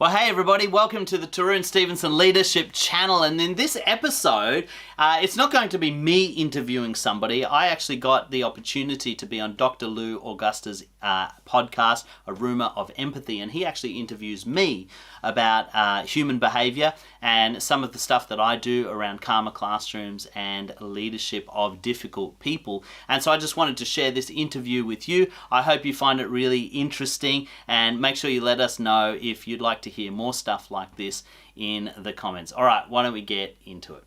Well, hey everybody, welcome to the Tarun Stevenson Leadership Channel. And in this episode, it's not going to be me interviewing somebody. I actually got the opportunity to be on Dr. Lou Agosta's podcast, A Rumour of Empathy, and he actually interviews me about human behaviour and some of the stuff that I do around karma classrooms and leadership of difficult people. And so I just wanted to share this interview with you. I hope you find it really interesting, and make sure you let us know if you'd like to hear more stuff like this in the comments. All right, why don't we get into it?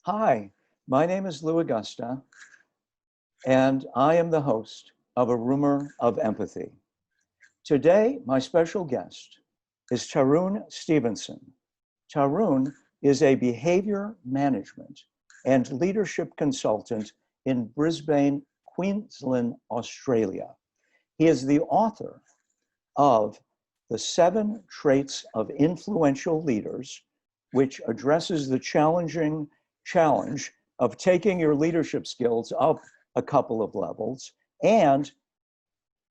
Hi, my name is Lou Agosta, and I am the host of A Rumour of Empathy. Today, my special guest is Tarun Stevenson. Tarun is a behavior management and leadership consultant in Brisbane, Queensland, Australia. He is the author of The 7 Traits of Influential Leaders, which addresses the challenge of taking your leadership skills up a couple of levels, and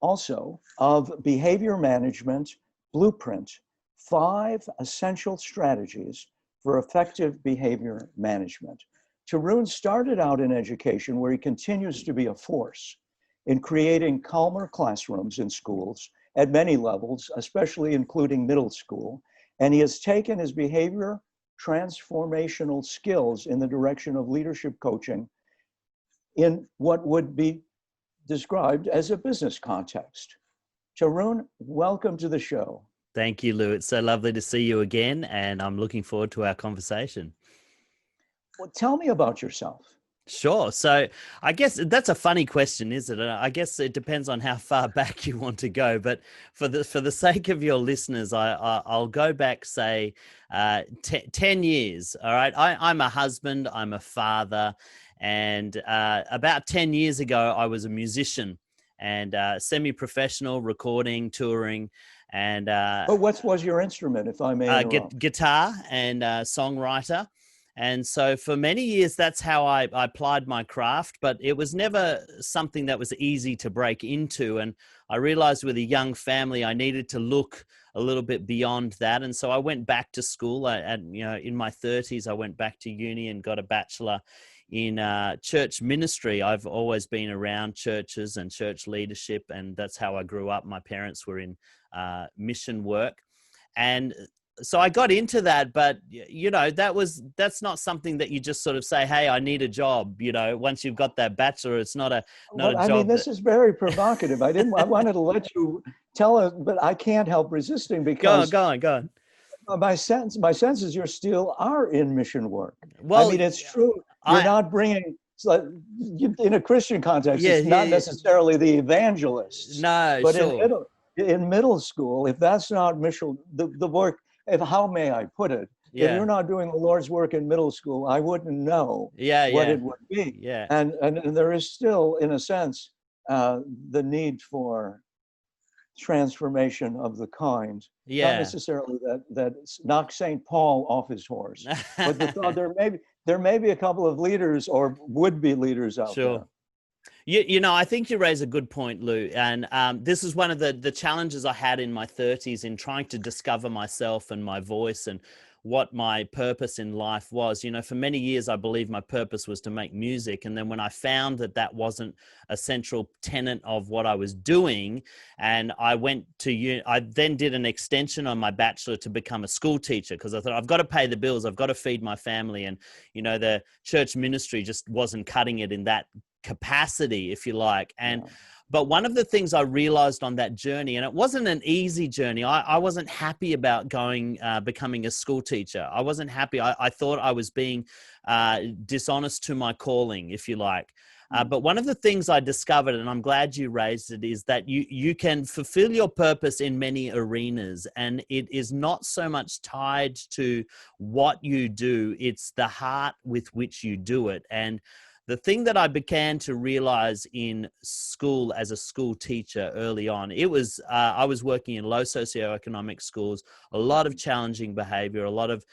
also of Behavior Management Blueprint, 5 essential strategies for effective behavior management. Tarun started out in education, where he continues to be a force in creating calmer classrooms in schools at many levels, especially including middle school. And he has taken his behavior transformational skills in the direction of leadership coaching in what would be described as a business context. Tarun, welcome to the show. Thank you, Lou. It's so lovely to see you again, and I'm looking forward to our conversation. Well, tell me about yourself. Sure. So I guess that's a funny question, isn't it? I guess it depends on how far back you want to go. But for the sake of your listeners, I'll go back, say, 10 years. All right. I'm a husband. I'm a father. And about 10 years ago, I was a musician and semi-professional, recording, touring. And But what was your instrument, if I may interrupt? Guitar and songwriter. And so for many years, that's how I applied my craft, but it was never something that was easy to break into. And I realized with a young family, I needed to look a little bit beyond that. And so I went back to school in my 30s. I went back to uni and got a bachelor in church ministry. I've always been around churches and church leadership, and that's how I grew up. My parents were in mission work. And so I got into that, but that's not something that you just sort of say, hey, I need a job. Once you've got that bachelor, it's not a job. I mean, this is very provocative. I wanted to let you tell it, but I can't help resisting because go on. My sense is you still are in mission work. Well, I mean, it's true. You're not bringing, in a Christian context, it's not necessarily the evangelist. No, but sure. in middle school, if that's not mission, the work, how may I put it? If you're not doing the Lord's work in middle school, I wouldn't know what it would be. Yeah. And there is still, in a sense, the need for transformation of the kind. Yeah. Not necessarily that knock St. Paul off his horse, but the thought there may be a couple of leaders or would-be leaders out there. I think you raise a good point, Lou. And this is one of the challenges I had in my 30s in trying to discover myself and my voice and what my purpose in life was. For many years, I believed my purpose was to make music. And then when I found that wasn't a central tenet of what I was doing, and I then did an extension on my bachelor to become a school teacher, because I thought, I've got to pay the bills. I've got to feed my family. And, the church ministry just wasn't cutting it in that capacity, if you like. But one of the things I realized on that journey, and it wasn't an easy journey, I wasn't happy about becoming a school teacher. I wasn't happy. I thought I was being dishonest to my calling, if you like. But one of the things I discovered, and I'm glad you raised it, is that you can fulfill your purpose in many arenas, and it is not so much tied to what you do. It's the heart with which you do it. And the thing that I began to realize in school as a school teacher early on, I was working in low socioeconomic schools, a lot of challenging behavior, a lot of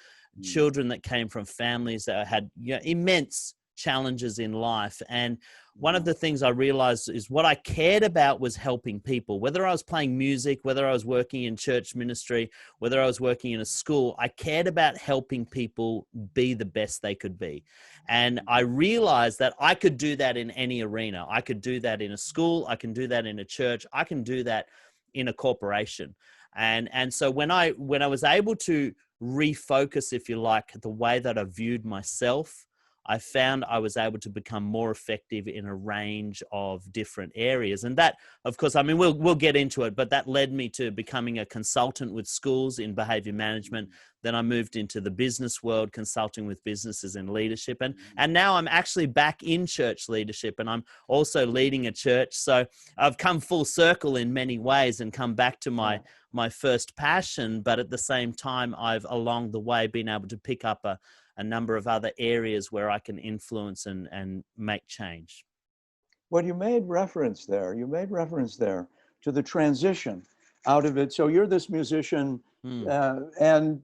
children that came from families that had immense challenges in life. And one of the things I realized is what I cared about was helping people, whether I was playing music, whether I was working in church ministry, whether I was working in a school. I cared about helping people be the best they could be. And I realized that I could do that in any arena. I could do that in a school. I can do that in a church. I can do that in a corporation. And so when I was able to refocus, if you like, the way that I viewed myself, I found I was able to become more effective in a range of different areas. And that, of course, I mean, we'll get into it, but that led me to becoming a consultant with schools in behavior management. Then I moved into the business world, consulting with businesses in leadership. And now I'm actually back in church leadership, and I'm also leading a church. So I've come full circle in many ways and come back to my first passion. But at the same time, I've along the way been able to pick up a number of other areas where I can influence and make change. Well, you made reference there to the transition out of it. So you're this musician, and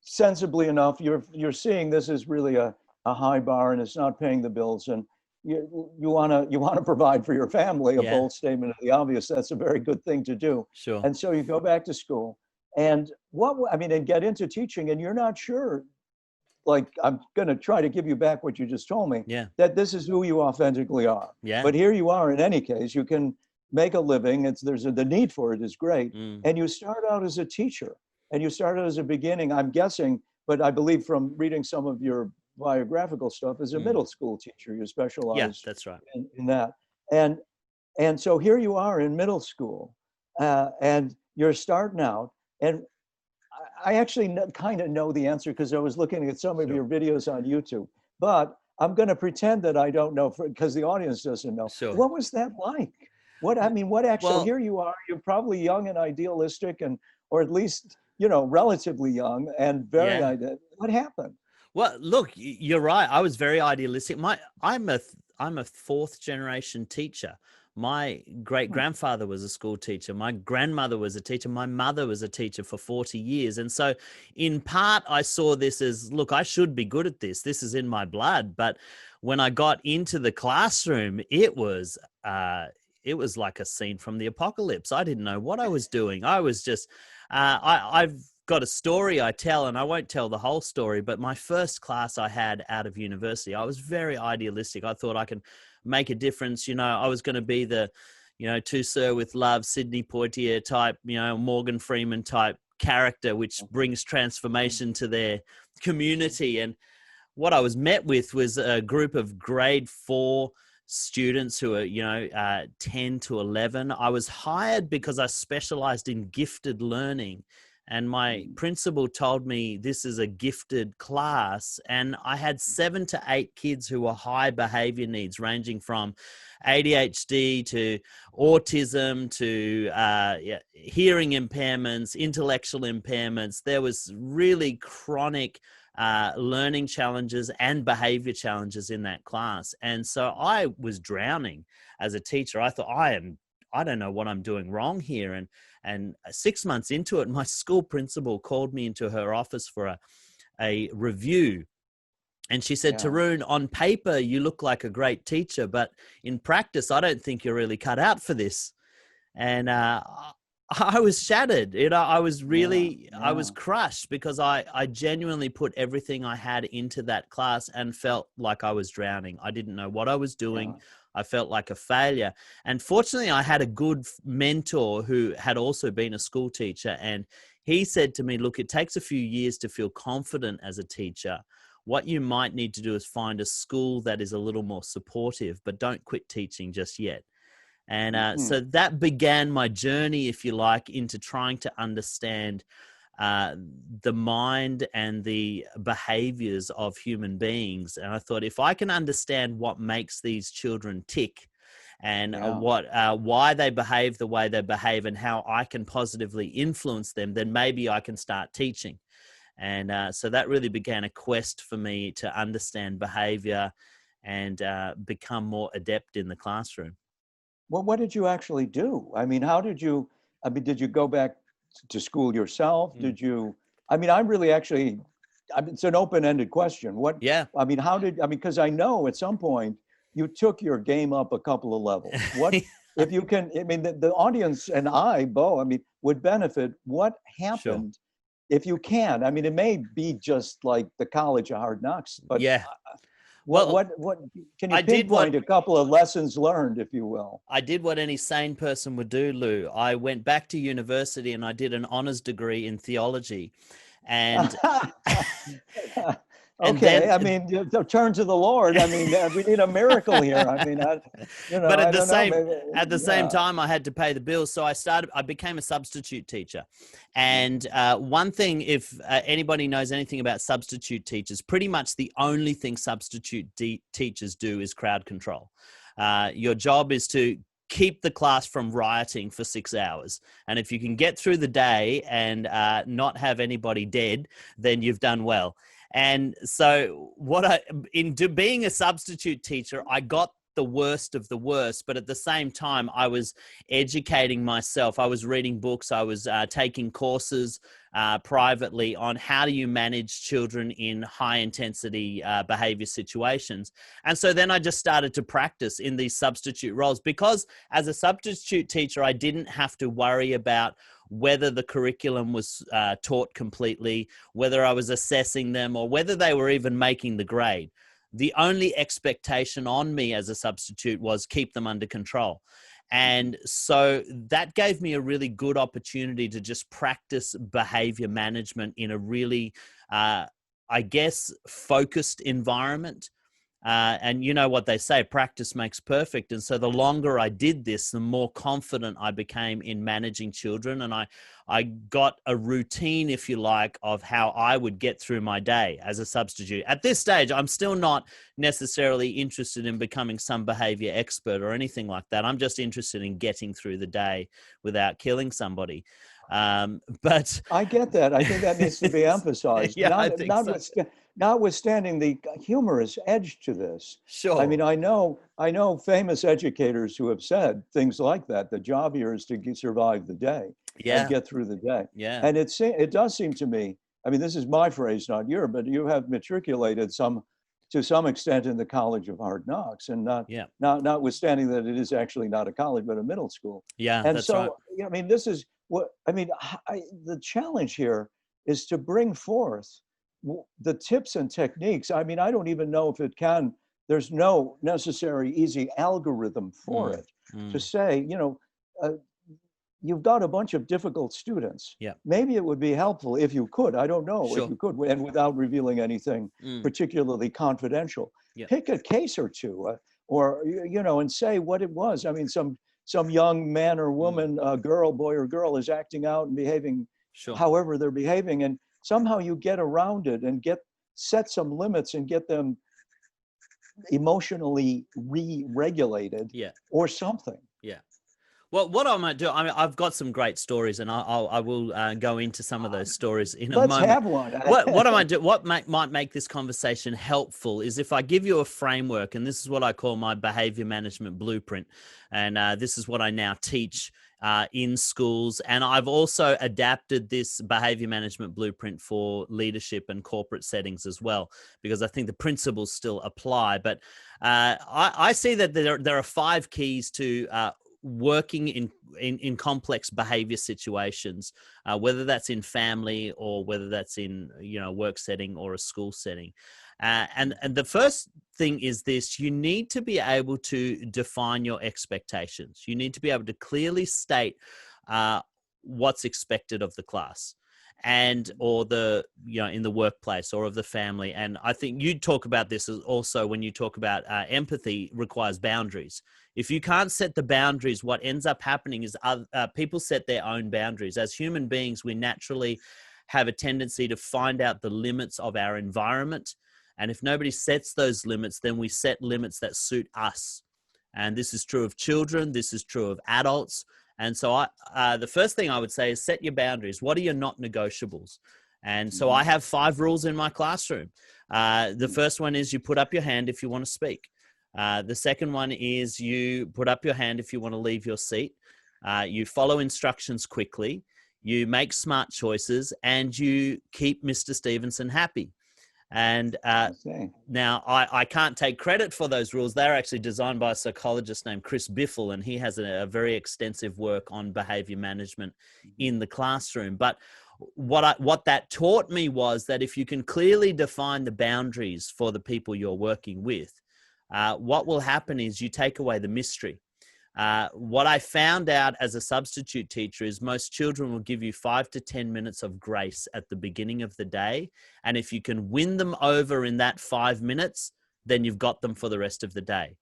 sensibly enough, you're seeing this as really a high bar, and it's not paying the bills, and you want to provide for your family. A bold statement of the obvious. That's a very good thing to do. Sure. And so you go back to school, and and get into teaching, and you're not sure. Like, I'm going to try to give you back what you just told me, that this is who you authentically are. Yeah. But here you are, in any case, you can make a living. The need for it is great. And you start out as a teacher, and you start out as a beginning, I'm guessing, but I believe from reading some of your biographical stuff, as a middle school teacher. You specialize that's right. in that. And so here you are in middle school, and you're starting out, and I actually kind of know the answer because I was looking at some of your videos on YouTube, but I'm going to pretend that I don't know because the audience doesn't know. Sure. What was that like? Here you are, you're probably young and idealistic, or at least, relatively young and very what happened? Well, look, you're right. I was very idealistic. I'm a fourth generation teacher. My great grandfather was a school teacher. My grandmother was a teacher. My mother was a teacher for 40 years. And so in part, I saw this as, look, I should be good at this. This is in my blood. But when I got into the classroom, it was like a scene from the apocalypse. I didn't know what I was doing. I was just, I've got a story I tell, and I won't tell the whole story, but my first class I had out of university, I was very idealistic. I thought I can make a difference. I was going to be the, To Sir with Love, Sidney Poitier type, Morgan Freeman type character, which brings transformation to their community. And what I was met with was a group of grade 4 students who are, 10 to 11. I was hired because I specialized in gifted learning. And my principal told me this is a gifted class. And I had 7 to 8 kids who were high behavior needs, ranging from ADHD to autism to hearing impairments, intellectual impairments. There was really chronic learning challenges and behavior challenges in that class. And so I was drowning as a teacher. I thought, I don't know what I'm doing wrong here. And 6 months into it, my school principal called me into her office for a review. And she said, Tarun, on paper, you look like a great teacher, but in practice, I don't think you're really cut out for this. And I was shattered. I was really, I was crushed because I genuinely put everything I had into that class and felt like I was drowning. I didn't know what I was doing. I felt like a failure. And fortunately, I had a good mentor who had also been a school teacher. And he said to me, look, it takes a few years to feel confident as a teacher. What you might need to do is find a school that is a little more supportive, but don't quit teaching just yet. And so that began my journey, if you like, into trying to understand the mind and the behaviors of human beings. And I thought, if I can understand what makes these children tick and why they behave the way they behave and how I can positively influence them, then maybe I can start teaching. And so that really began a quest for me to understand behavior and become more adept in the classroom. Well, what did you actually do? Did you go back to school yourself? Did you, I'm really actually I mean, it's an open-ended question. Yeah. I mean, because I know at some point you took your game up a couple of levels. What, if you can, I mean, the audience and Bo, I mean, would benefit. What happened, if you can? I mean, it may be just like the College of Hard Knocks, but Yeah. what can you pinpoint a couple of lessons learned, if you will? I did what any sane person would do, Lou. I went back to university and I did an honors degree in theology. And okay, I mean, turn to the Lord. I mean, we need a miracle here. I mean, but at the same time, I had to pay the bills, so I became a substitute teacher. And one thing, if anybody knows anything about substitute teachers, pretty much the only thing substitute teachers do is crowd control. Your job is to keep the class from rioting for 6 hours. And if you can get through the day and not have anybody dead, then you've done well. And so being a substitute teacher, I got the worst of the worst, but at the same time, I was educating myself. I was reading books. I was taking courses privately on how do you manage children in high intensity behavior situations. And so then I just started to practice in these substitute roles, because as a substitute teacher, I didn't have to worry about whether the curriculum was taught completely, whether I was assessing them, or whether they were even making the grade. The only expectation on me as a substitute was keep them under control. And so that gave me a really good opportunity to just practice behavior management in a really, I guess, focused environment. And you know what they say, practice makes perfect. And so the longer I did this, the more confident I became in managing children. And I got a routine, if you like, of how I would get through my day as a substitute. At this stage, I'm still not necessarily interested in becoming some behavior expert or anything like that. I'm just interested in getting through the day without killing somebody. But I get that. I think that needs to be emphasized. Yeah, I think so. Notwithstanding the humorous edge to this. Sure. I mean, I know famous educators who have said things like that. The job here is to survive the day and get through the day. Yeah. And it does seem to me, I mean, this is my phrase, not yours, but you have matriculated to some extent in the College of Hard Knocks, and notwithstanding that it is actually not a college, but a middle school. Yeah, and that's so, right. I mean, this is what, I mean, the challenge here is to bring forth the tips and techniques. I mean, I don't even know if it can, there's no necessary easy algorithm for it to say, you've got a bunch of difficult students. Yeah. Maybe it would be helpful if you could, I don't know, if you could, and without revealing anything particularly confidential, pick a case or two, or, and say what it was. I mean, some young man or woman, boy or girl is acting out and behaving however they're behaving, and somehow you get around it and set some limits and get them emotionally re-regulated or something. Yeah. Well, what I might do, I mean, I've got some great stories, and I will go into some of those stories in a moment. Let's have one. What I might do, what might make this conversation helpful is if I give you a framework, and this is what I call my behavior management blueprint, and this is what I now teach in schools. And I've also adapted this behavior management blueprint for leadership and corporate settings as well, because I think the principles still apply. But I see that there are 5 keys to working in complex behavior situations, whether that's in family or whether that's in a work setting or a school setting. And the first thing is this: you need to be able to define your expectations. You need to be able to clearly state what's expected of the class or in the workplace or of the family. And I think you talk about this also when you talk about empathy requires boundaries. If you can't set the boundaries, what ends up happening is people set their own boundaries. As human beings, we naturally have a tendency to find out the limits of our environment. And if nobody sets those limits, then we set limits that suit us. And this is true of children. This is true of adults. And so the first thing I would say is set your boundaries. What are your not negotiables? And so I have 5 rules in my classroom. The first one is you put up your hand if you want to speak. The second one is you put up your hand if you want to leave your seat. You follow instructions quickly. You make smart choices, and you keep Mr. Stevenson happy. And now I can't take credit for those rules. They're actually designed by a psychologist named Chris Biffle, and he has a very extensive work on behavior management in the classroom. But what that taught me was that if you can clearly define the boundaries for the people you're working with, what will happen is you take away the mystery. What I found out as a substitute teacher is most children will give you 5 to 10 minutes of grace at the beginning of the day. And if you can win them over in that 5 minutes, then you've got them for the rest of the day.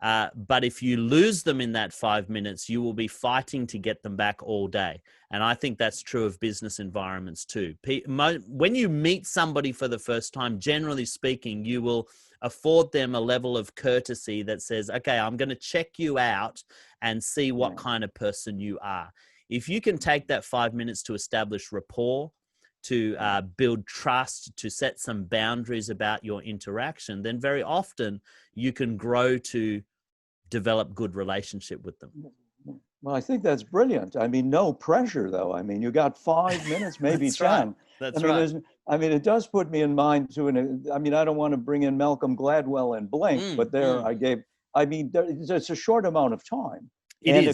But if you lose them in that 5 minutes, you will be fighting to get them back all day. And I think that's true of business environments too. When you meet somebody for the first time, generally speaking, you will afford them a level of courtesy that says, okay, I'm going to check you out and see what kind of person you are. If you can take that 5 minutes to establish rapport, to build trust, to set some boundaries about your interaction, then very often you can grow to develop good relationship with them. Well, I think that's brilliant. I mean, no pressure, though. I mean, you got 5 minutes, maybe That's 10. Right. That's right. I mean, it does put me in mind to I mean, I don't want to bring in Malcolm Gladwell and Blink, but it's a short amount of time. It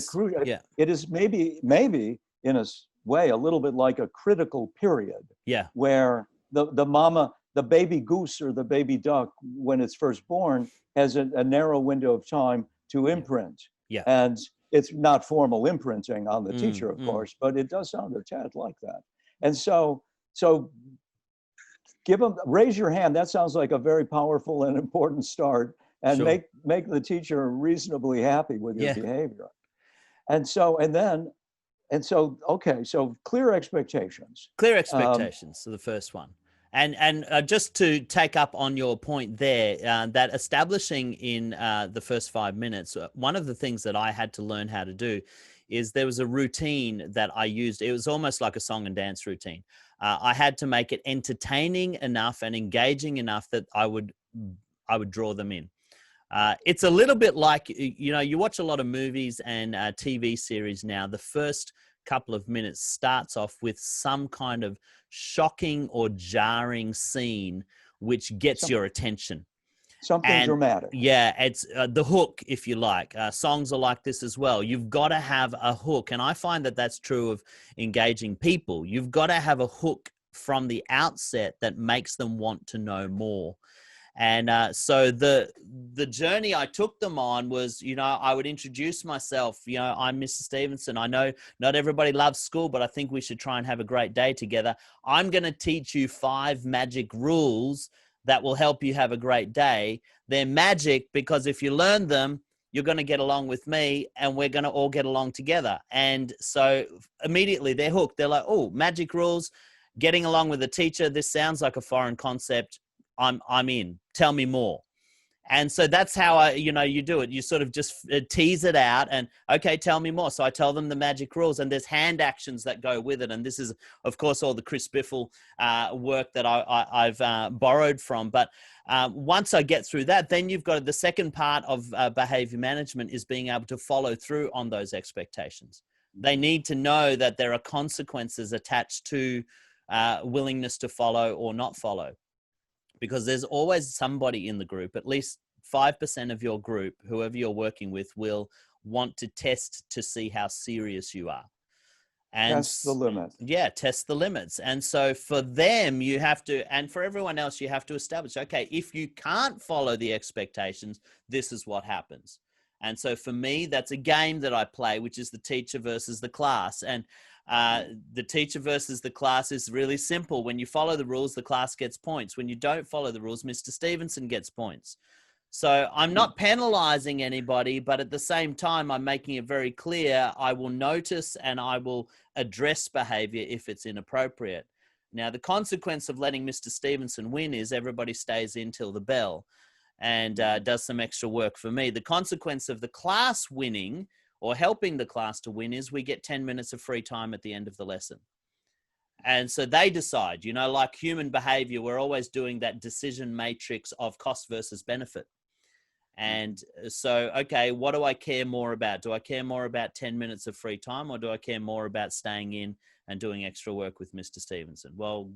is maybe in a way a little bit like a critical period. Yeah. Where the mama, the baby goose or the baby duck, when it's first born, has a narrow window of time to imprint. Yeah. And it's not formal imprinting on the teacher, of course, but it does sound a tad like that. And so raise your hand. That sounds like a very powerful and important start, and Sure. make the teacher reasonably happy with your behavior. So clear expectations. Clear expectations, so the first one. And just to take up on your point there, that establishing in the first 5 minutes, one of the things that I had to learn how to do is there was a routine that I used. It was almost like a song and dance routine. I had to make it entertaining enough and engaging enough that I would draw them in. It's a little bit like, you watch a lot of movies and TV series now. The first couple of minutes starts off with some kind of shocking or jarring scene which gets your attention. Something dramatic. Yeah, it's the hook, if you like. Songs are like this as well. You've got to have a hook. And I find that that's true of engaging people. You've got to have a hook from the outset that makes them want to know more. And so the journey I took them on was, I would introduce myself. I'm Mr. Stevenson. I know not everybody loves school, but I think we should try and have a great day together. I'm going to teach you 5 magic rules that will help you have a great day. They're magic because if you learn them, you're going to get along with me and we're going to all get along together. And so immediately they're hooked. They're like, oh, magic rules, getting along with the teacher. This sounds like a foreign concept. I'm in. Tell me more. And so that's how you do it. You sort of just tease it out and, okay, tell me more. So I tell them the magic rules, and there's hand actions that go with it. And this is, of course, all the Chris Biffle work that I've borrowed from. But once I get through that, then you've got the second part of behavior management is being able to follow through on those expectations. They need to know that there are consequences attached to willingness to follow or not follow. Because there's always somebody in the group, at least 5% of your group, whoever you're working with, will want to test to see how serious you are. And test the limit. Yeah, test the limits. And so for them, you have to, and for everyone else, you have to establish, okay, if you can't follow the expectations, this is what happens. And so for me, that's a game that I play, which is the teacher versus the class. And the teacher versus the class is really simple. When you follow the rules, the class gets points. When you don't follow the rules, Mr. Stevenson gets points. So I'm not penalizing anybody, but at the same time, I'm making it very clear I will notice and I will address behavior if it's inappropriate. Now, the consequence of letting Mr. Stevenson win is everybody stays in till the bell and does some extra work for me. The consequence of the class winning or helping the class to win is we get 10 minutes of free time at the end of the lesson. And so they decide, like human behavior, we're always doing that decision matrix of cost versus benefit. And so, okay, what do I care more about? Do I care more about 10 minutes of free time, or do I care more about staying in and doing extra work with Mr. Stevenson? Well,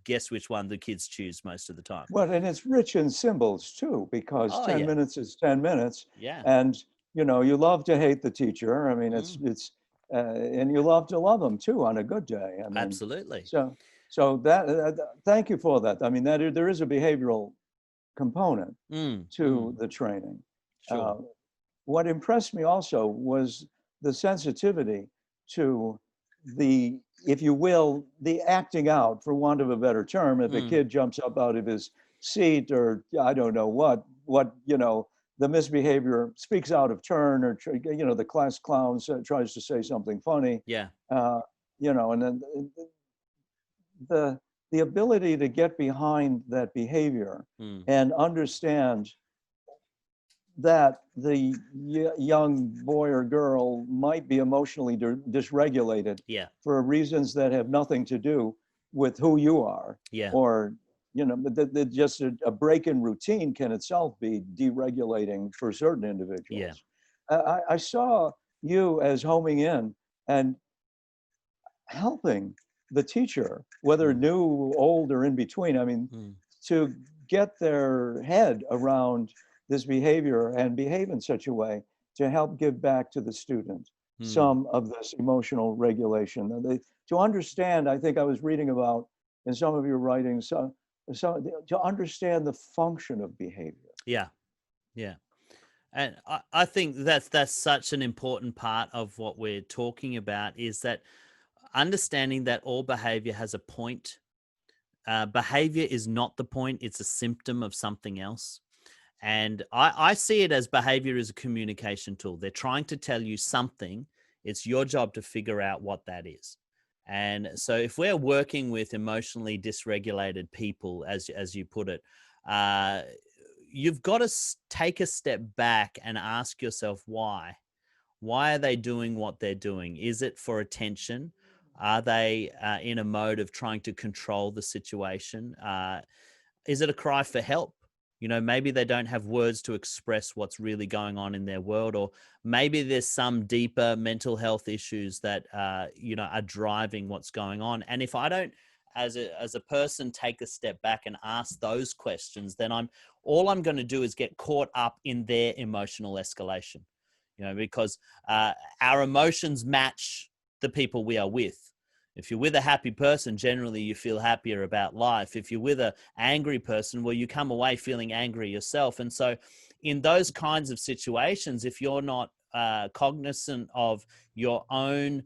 guess which one the kids choose most of the time. Well, and it's rich in symbols too, because Oh, 10 yeah. minutes is 10 minutes. Yeah. And, you know, you love to hate the teacher. I mean, and you love to love them too on a good day. I mean, Absolutely. so thank you for that. I mean, there is a behavioral component to the training. Sure. What impressed me also was the sensitivity to the, if you will, the acting out, for want of a better term. If a kid jumps up out of his seat, or I don't know what, you know, the misbehavior speaks out of turn, or, you know, the class clown tries to say something funny. Yeah. You know, and then the ability to get behind that behavior and understand that the young boy or girl might be emotionally dysregulated for reasons that have nothing to do with who you are. Or, you know, but just a break in routine can itself be deregulating for certain individuals. I saw you as homing in and helping the teacher, whether new, old, or in between, I mean, to get their head around this behavior and behave in such a way to help give back to the student some of this emotional regulation. And to understand, I think I was reading about in some of your writings, to understand the function of behavior. Yeah. And I think that's such an important part of what we're talking about, is that understanding that all behavior has a point. Behavior is not the point, it's a symptom of something else. And I see it as behavior as a communication tool. They're trying to tell you something. It's your job to figure out what that is. And so if we're working with emotionally dysregulated people, as you put it, you've got to take a step back and ask yourself why. Why are they doing what they're doing? Is it for attention? Are they in a mode of trying to control the situation? Is it a cry for help? You know, maybe they don't have words to express what's really going on in their world, or maybe there's some deeper mental health issues that, you know, are driving what's going on. And if I don't, as a person, take a step back and ask those questions, then all I'm going to do is get caught up in their emotional escalation, you know, because our emotions match the people we are with. If you're with a happy person, generally you feel happier about life. If you're with an angry person, well, you come away feeling angry yourself. And so in those kinds of situations, if you're not cognizant of your own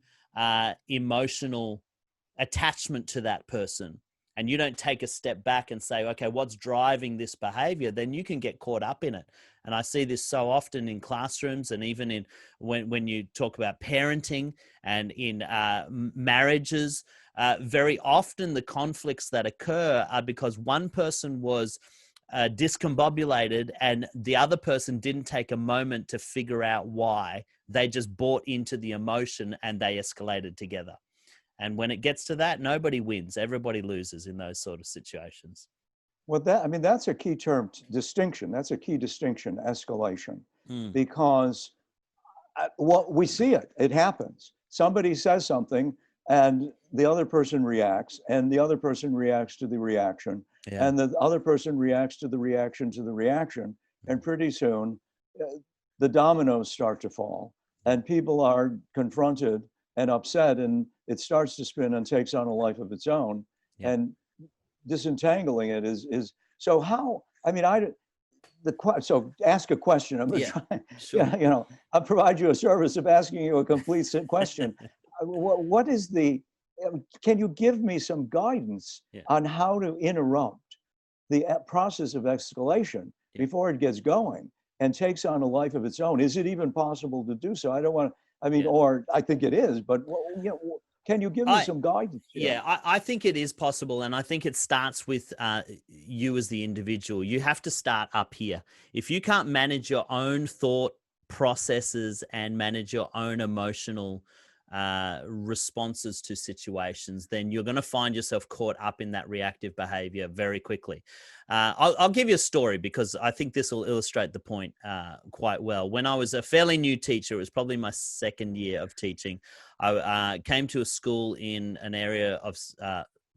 emotional attachment to that person, and you don't take a step back and say, okay, what's driving this behavior, then you can get caught up in it. And I see this so often in classrooms, and even in when you talk about parenting and in marriages. Very often the conflicts that occur are because one person was discombobulated and the other person didn't take a moment to figure out why. They just bought into the emotion and they escalated together. And when it gets to that, nobody wins. Everybody loses in those sort of situations. Well, that's a key term, distinction. That's a key distinction, escalation, because what we see it happens. Somebody says something and the other person reacts, and the other person reacts to the reaction, and the other person reacts to the reaction to the reaction. And pretty soon the dominoes start to fall and people are confronted and upset, and it starts to spin and takes on a life of its own. And disentangling it is so how, I mean, so ask a question. I'm going to try, sure. you know, I'll provide you a service of asking you a complete question. What is can you give me some guidance on how to interrupt the process of escalation before it gets going and takes on a life of its own? Is it even possible to do so? I don't want to, I mean, or I think it is, but you know, can you give me some guidance here? Yeah, I think it is possible. And I think it starts with you as the individual. You have to start up here. If you can't manage your own thought processes and manage your own emotional responses to situations, then you're going to find yourself caught up in that reactive behavior very quickly. I'll give you a story because I think this will illustrate the point quite well. When I was a fairly new teacher, it was probably my second year of teaching. I came to a school in an area of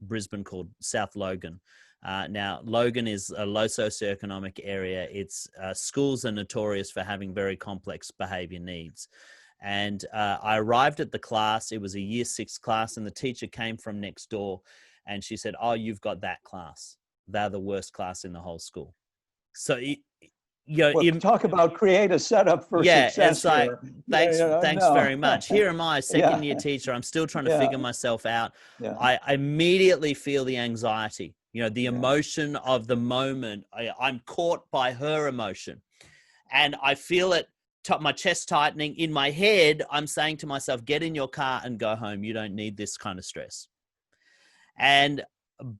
Brisbane called South Logan. Now, Logan is a low socioeconomic area. Its schools are notorious for having very complex behavior needs. And I arrived at the class. It was a year 6 class, and the teacher came from next door, and she said, "Oh, you've got that class. They're the worst class in the whole school." So, Talk about create a setup for success. It's like, here. thanks very much. Here am I, second year teacher. I'm still trying to figure myself out. I immediately feel the anxiety, the emotion of the moment. I'm caught by her emotion, and I feel it. My chest tightening. In my head, I'm saying to myself, get in your car and go home. You don't need this kind of stress.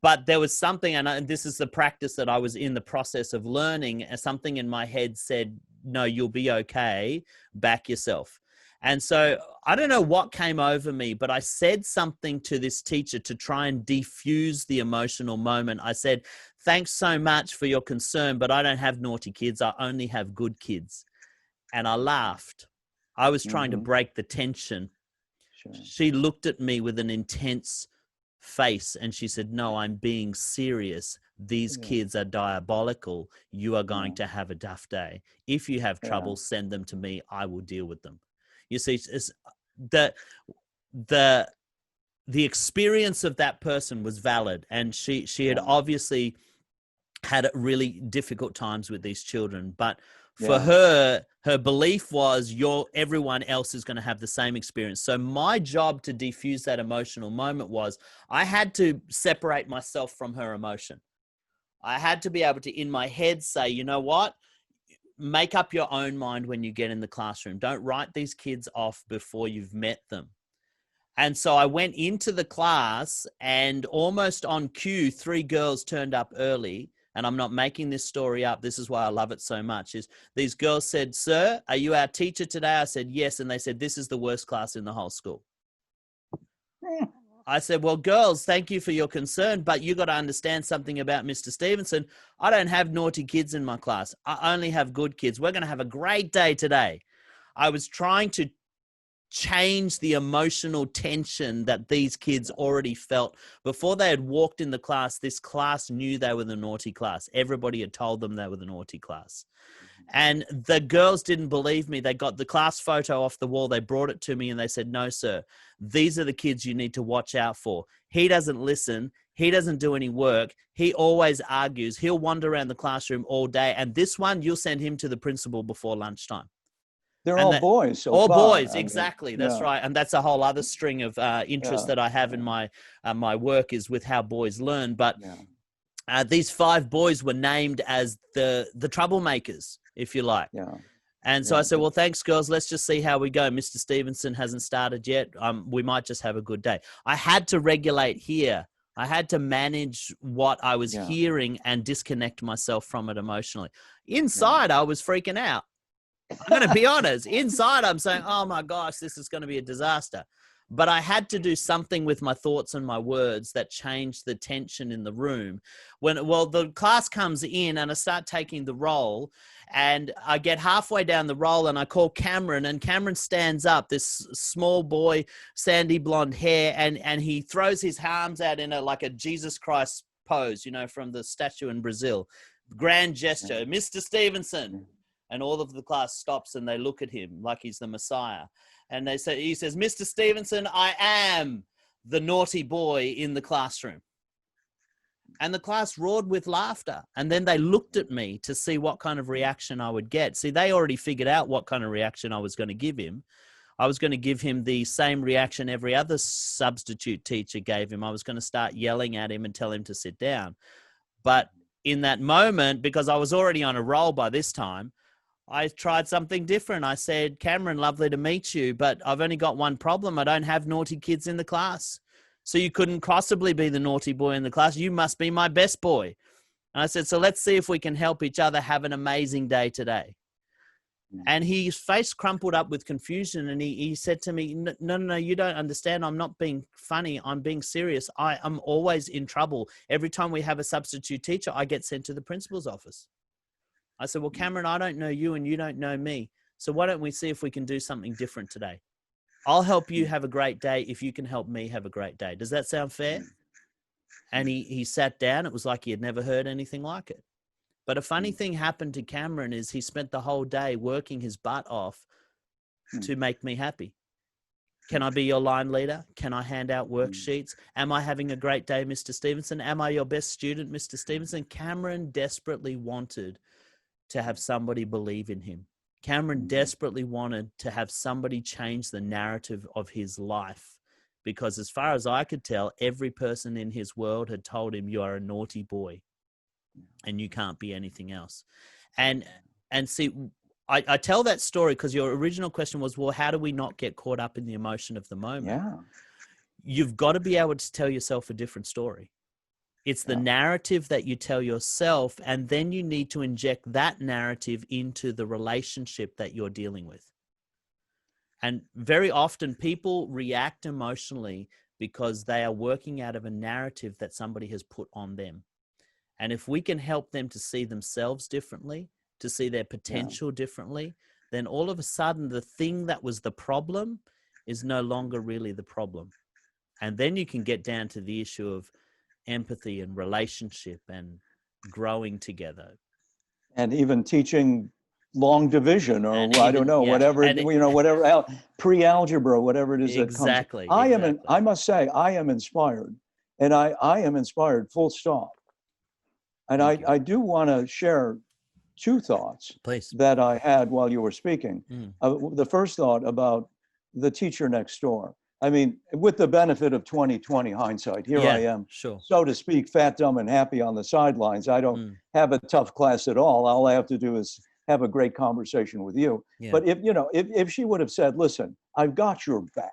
But there was something, and this is the practice that I was in the process of learning, and something in my head said, no, you'll be okay. Back yourself. And so I don't know what came over me, but I said something to this teacher to try and defuse the emotional moment. I said, thanks so much for your concern, but I don't have naughty kids. I only have good kids. And I laughed. I was trying to break the tension. Sure. She looked at me with an intense face and she said, no, I'm being serious. These kids are diabolical. You are going to have a tough day. If you have trouble, send them to me. I will deal with them. You see, it's the experience of that person was valid, and she had obviously had really difficult times with these children, but for her belief was everyone else is going to have the same experience. So my job to defuse that emotional moment was I had to separate myself from her emotion. I had to be able to, in my head, say, you know what? Make up your own mind when you get in the classroom. Don't write these kids off before you've met them. And so I went into the class, and almost on cue, 3 girls turned up early. And I'm not making this story up. This is why I love it so much. Is these girls said, "Sir, are you our teacher today?" I said, "Yes." And they said, "This is the worst class in the whole school." I said, "Well, girls, thank you for your concern, but you got to understand something about Mr. Stevenson. I don't have naughty kids in my class. I only have good kids. We're going to have a great day today." I was trying to change the emotional tension that these kids already felt before they had walked in the class. This class knew they were the naughty class. Everybody had told them they were the naughty class. And the girls didn't believe me. They got the class photo off the wall. They brought it to me and they said, "No, sir, these are the kids you need to watch out for. He doesn't listen. He doesn't do any work. He always argues. He'll wander around the classroom all day. And this one, you'll send him to the principal before lunchtime." They're all boys. All boys, exactly. That's right. And that's a whole other string of interest that I have in my work, is with how boys learn. But these 5 boys were named as the troublemakers, if you like. And so I said, "Well, thanks, girls. Let's just see how we go. Mr. Stevenson hasn't started yet. We might just have a good day." I had to regulate here. I had to manage what I was hearing and disconnect myself from it emotionally. Inside, I was freaking out. I'm going to be honest. Inside, I'm saying, oh my gosh, this is going to be a disaster. But I had to do something with my thoughts and my words that changed the tension in the room. The class comes in and I start taking the roll, and I get halfway down the roll and I call Cameron, and Cameron stands up, this small boy, sandy blonde hair, and he throws his arms out in like a Jesus Christ pose, from the statue in Brazil. Grand gesture, Mr. Stevenson. And all of the class stops and they look at him like he's the Messiah. And he says, "Mr. Stevenson, I am the naughty boy in the classroom." And the class roared with laughter. And then they looked at me to see what kind of reaction I would get. See, they already figured out what kind of reaction I was going to give him. I was going to give him the same reaction every other substitute teacher gave him. I was going to start yelling at him and tell him to sit down. But in that moment, because I was already on a roll by this time, I tried something different. I said, "Cameron, lovely to meet you, but I've only got one problem. I don't have naughty kids in the class. So you couldn't possibly be the naughty boy in the class. You must be my best boy." And I said, "So let's see if we can help each other have an amazing day today." And his face crumpled up with confusion. And he said to me, no, you don't understand. I'm not being funny. I'm being serious. I'm always in trouble. Every time we have a substitute teacher, I get sent to the principal's office. I said, "Well, Cameron, I don't know you and you don't know me. So why don't we see if we can do something different today? I'll help you have a great day if you can help me have a great day." Does that sound fair? And he sat down. It was like he had never heard anything like it. But a funny thing happened to Cameron is he spent the whole day working his butt off to make me happy. Can I be your line leader? Can I hand out worksheets? Am I having a great day, Mr. Stevenson? Am I your best student, Mr. Stevenson? Cameron desperately wanted to have somebody believe in him. Cameron desperately wanted to have somebody change the narrative of his life, because as far as I could tell, every person in his world had told him, you are a naughty boy and you can't be anything else. And see, I tell that story because your original question was, well, how do we not get caught up in the emotion of the moment? Yeah. You've got to be able to tell yourself a different story. It's the narrative that you tell yourself, and then you need to inject that narrative into the relationship that you're dealing with. And very often people react emotionally because they are working out of a narrative that somebody has put on them. And if we can help them to see themselves differently, to see their potential differently, then all of a sudden the thing that was the problem is no longer really the problem. And then you can get down to the issue of empathy and relationship and growing together. And even teaching long division, or And I don't know, whatever, and whatever, pre-algebra, whatever it is that comes. Exactly. I must say, I am inspired, and I am inspired, full stop. And I do want to share two thoughts Please. that I had while you were speaking. The first thought about the teacher next door. I mean, with the benefit of 20/20 hindsight, here I am, so to speak, fat, dumb, and happy on the sidelines. I don't have a tough class at all. All I have to do is have a great conversation with you. But if she would have said, listen, I've got your back.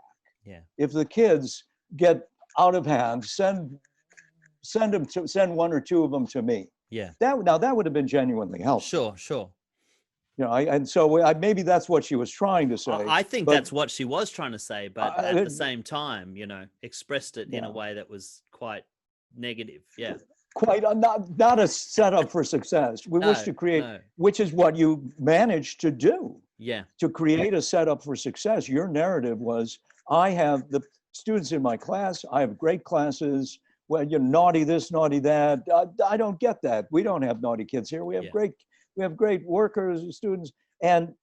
If the kids get out of hand, send one or two of them to me. That would have been genuinely helpful. Sure. Maybe that's what she was trying to say. I think that's what she was trying to say, but at the same time, expressed it in a way that was quite negative. Quite not a setup for success. We wish to create, which is what you managed to do. To create a setup for success. Your narrative was, I have the students in my class, I have great classes. Well, you're naughty this, naughty that. I don't get that. We don't have naughty kids here. We have great workers, students. And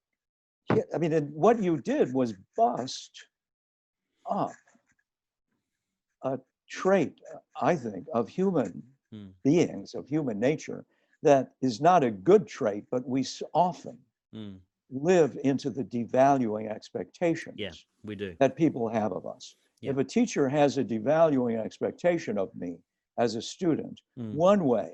I mean, what you did was bust up a trait, I think, of human beings, of human nature, that is not a good trait, but we often live into the devaluing expectations we do. that people have of us. If a teacher has a devaluing expectation of me as a student, one way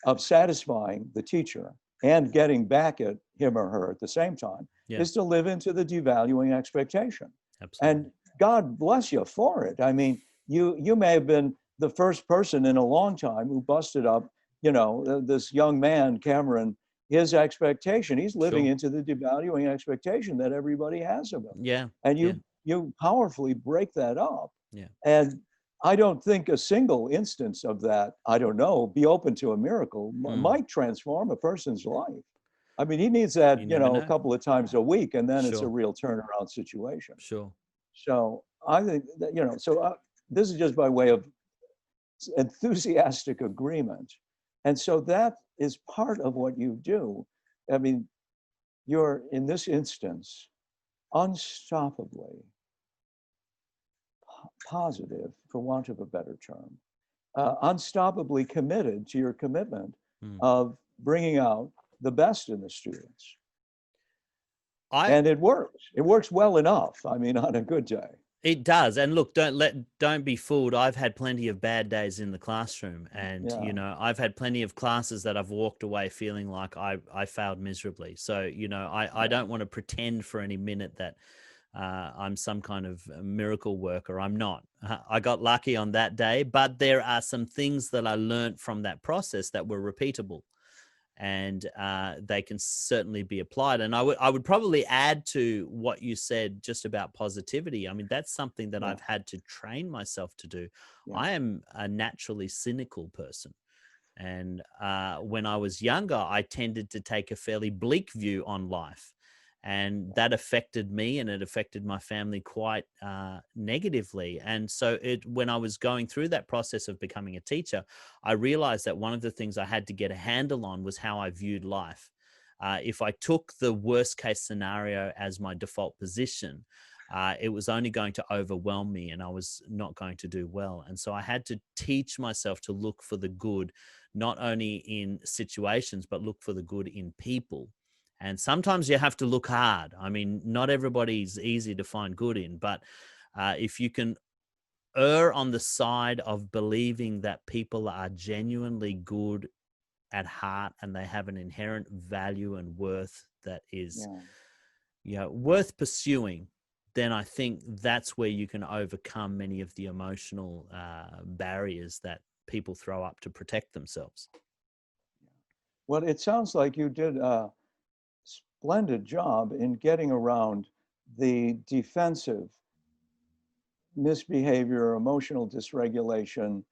of satisfying the teacher and getting back at him or her at the same time is to live into the devaluing expectation. Absolutely. And God bless you for it. I mean, you may have been the first person in a long time who busted up, this young man, Cameron, his expectation. He's living into the devaluing expectation that everybody has of him. And you powerfully break that up. And I don't think a single instance of that, I don't know, be open to a miracle, might transform a person's life. I mean, he needs that, a couple of times a week, and then it's a real turnaround situation. So I think that, this is just by way of enthusiastic agreement. And so that is part of what you do. I mean, you're, in this instance, unstoppably positive, for want of a better term, unstoppably committed to your commitment of bringing out the best in the students. And it works. It works well enough. I mean, on a good day. It does. And look, don't be fooled. I've had plenty of bad days in the classroom, and I've had plenty of classes that I've walked away feeling like I failed miserably. So, I don't want to pretend for any minute that I'm some kind of miracle worker. I'm not. I got lucky on that day, but there are some things that I learned from that process that were repeatable, and they can certainly be applied. And I would probably add to what you said just about positivity. I mean, that's something that I've had to train myself to do. I am a naturally cynical person. And when I was younger, I tended to take a fairly bleak view on life. And that affected me, and it affected my family quite negatively. And so when I was going through that process of becoming a teacher, I realized that one of the things I had to get a handle on was how I viewed life. If I took the worst case scenario as my default position, it was only going to overwhelm me, and I was not going to do well. And so I had to teach myself to look for the good, not only in situations, but look for the good in people. And sometimes you have to look hard. I mean, not everybody's easy to find good in, but if you can err on the side of believing that people are genuinely good at heart and they have an inherent value and worth that is, worth pursuing, then I think that's where you can overcome many of the emotional barriers that people throw up to protect themselves. Well, it sounds like you did a splendid job in getting around the defensive misbehavior, emotional dysregulation,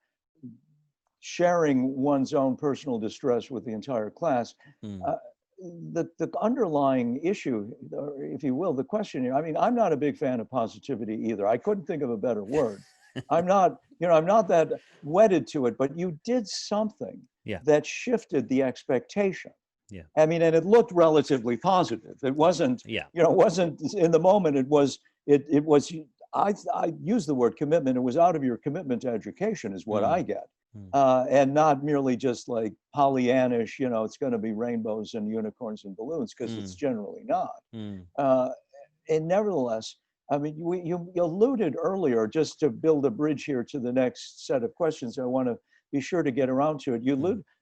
sharing one's own personal distress with the entire class. The underlying issue, or if you will, the question here, I mean, I'm not a big fan of positivity either. I couldn't think of a better word. I'm not that wedded to it, but you did something that shifted the expectation. Yeah. I mean, and it looked relatively positive. It wasn't, it wasn't in the moment. It was, I use the word commitment. It was out of your commitment to education is what I get. And not merely just like Pollyannish, it's going to be rainbows and unicorns and balloons, because it's generally not. And nevertheless, I mean, you alluded earlier, just to build a bridge here to the next set of questions, I want to be sure to get around to it.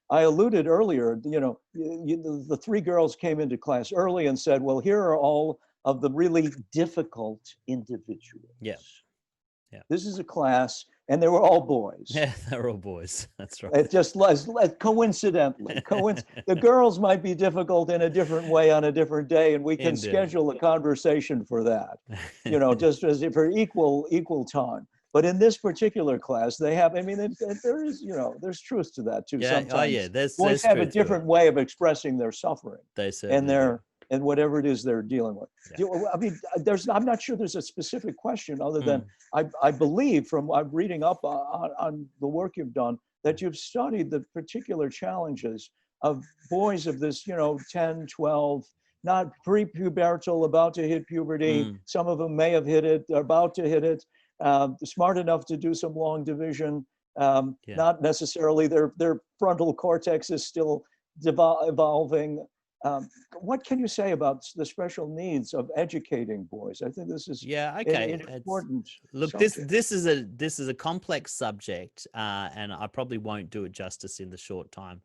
I alluded earlier, the three girls came into class early and said, well, here are all of the really difficult individuals. Yeah. This is a class, and they were all boys. Yeah, they're all boys. That's right. It just coincidentally, the girls might be difficult in a different way on a different day, and we can schedule a conversation for that, just as if for equal time. But in this particular class, they have, I mean, there is, there's truth to that too. Yeah. Sometimes There's boys have a different way of expressing their suffering. They certainly and whatever it is they're dealing with. I mean, I'm not sure there's a specific question other than I believe from reading up on the work you've done that you've studied the particular challenges of boys of this, 10, 12, not pre-pubertal, about to hit puberty. Some of them may have hit it, they're about to hit it, smart enough to do some long division. Not necessarily their frontal cortex is still evolving. What can you say about the special needs of educating boys? I think this is an important look subject. this is a complex subject, and I probably won't do it justice in the short time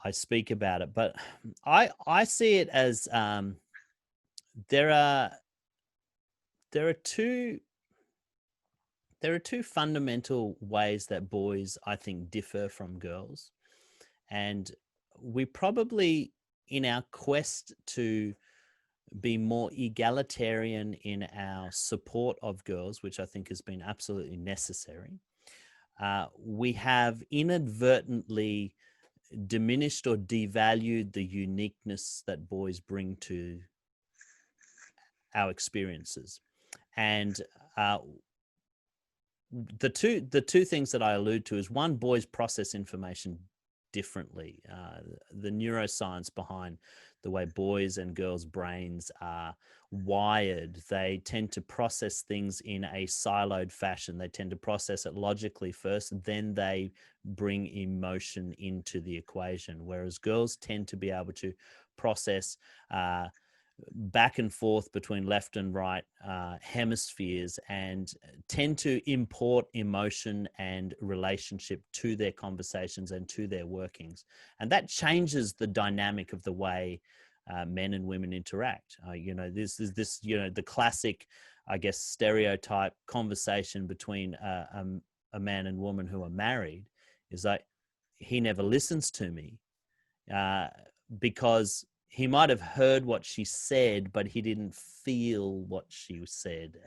I speak about it, but I see it as there are two fundamental ways that boys, I think, differ from girls, and we probably, in our quest to be more egalitarian in our support of girls, which I think has been absolutely necessary, we have inadvertently diminished or devalued the uniqueness that boys bring to our experiences. And the two things that I allude to is, one, boys process information differently. The neuroscience behind the way boys and girls' brains are wired, they tend to process things in a siloed fashion. They tend to process it logically first, then they bring emotion into the equation, whereas girls tend to be able to process back and forth between left and right hemispheres, and tend to import emotion and relationship to their conversations and to their workings. And that changes the dynamic of the way men and women interact. This is the classic, I guess, stereotype conversation between a man and woman who are married is like, he never listens to me because he might have heard what she said, but he didn't feel what she said.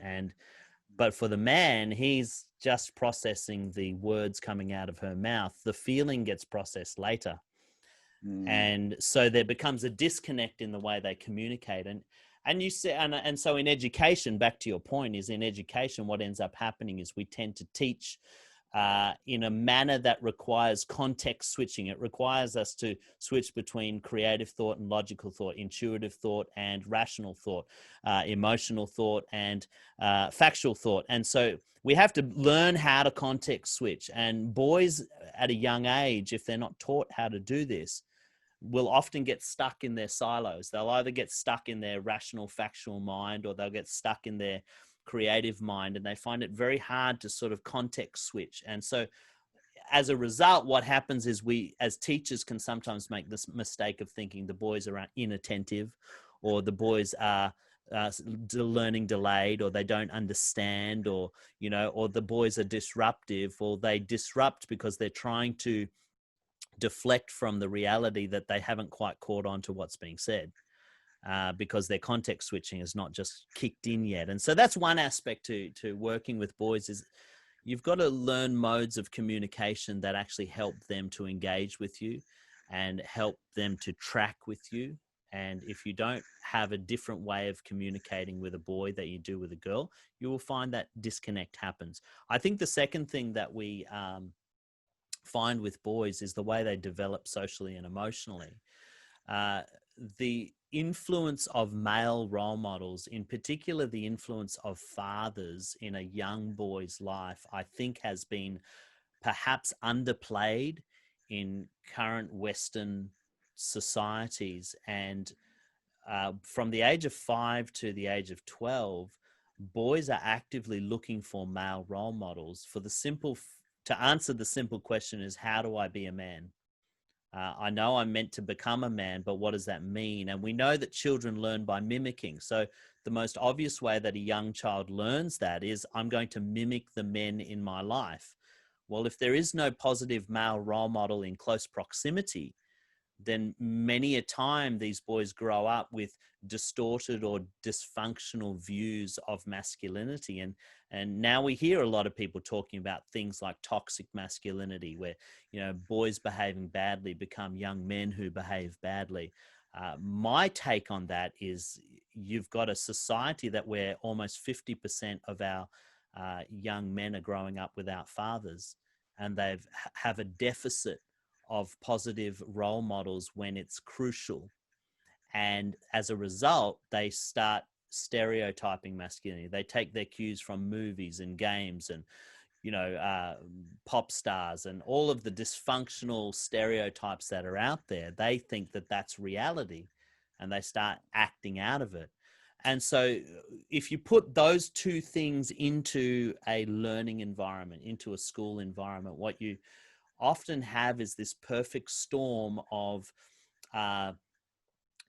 But for the man, he's just processing the words coming out of her mouth. The feeling gets processed later. And so there becomes a disconnect in the way they communicate. And you say, and so in education, back to your point, is in education, what ends up happening is we tend to teach in a manner that requires context switching. It requires us to switch between creative thought and logical thought, intuitive thought and rational thought, emotional thought and factual thought. And so we have to learn how to context switch. And boys at a young age, if they're not taught how to do this, will often get stuck in their silos. They'll either get stuck in their rational, factual mind, or they'll get stuck in their creative mind, and they find it very hard to sort of context switch. And so as a result, what happens is we as teachers can sometimes make this mistake of thinking the boys are inattentive, or the boys are learning delayed, or they don't understand, or or the boys are disruptive, or they disrupt because they're trying to deflect from the reality that they haven't quite caught on to what's being said. Because their context switching is not just kicked in yet. And so that's one aspect to working with boys, is you've got to learn modes of communication that actually help them to engage with you and help them to track with you. And if you don't have a different way of communicating with a boy that you do with a girl, you will find that disconnect happens. I think the second thing that we find with boys is the way they develop socially and emotionally. The influence of male role models, in particular the influence of fathers in a young boy's life, I think has been perhaps underplayed in current Western societies. And from the age of 5 to the age of 12, boys are actively looking for male role models for the simple, to answer the simple question is, how do I be a man? I know I'm meant to become a man, but what does that mean? And we know that children learn by mimicking. So the most obvious way that a young child learns that is, I'm going to mimic the men in my life. Well, if there is no positive male role model in close proximity, then many a time these boys grow up with distorted or dysfunctional views of masculinity. And now we hear a lot of people talking about things like toxic masculinity, where, boys behaving badly become young men who behave badly. My take on that is, you've got a society that where almost 50% of our young men are growing up without fathers, and they have a deficit of positive role models when it's crucial. And as a result, they start stereotyping masculinity. They take their cues from movies and games and, pop stars and all of the dysfunctional stereotypes that are out there. They think that that's reality, and they start acting out of it. And so if you put those two things into a learning environment, into a school environment, what you often have is this perfect storm of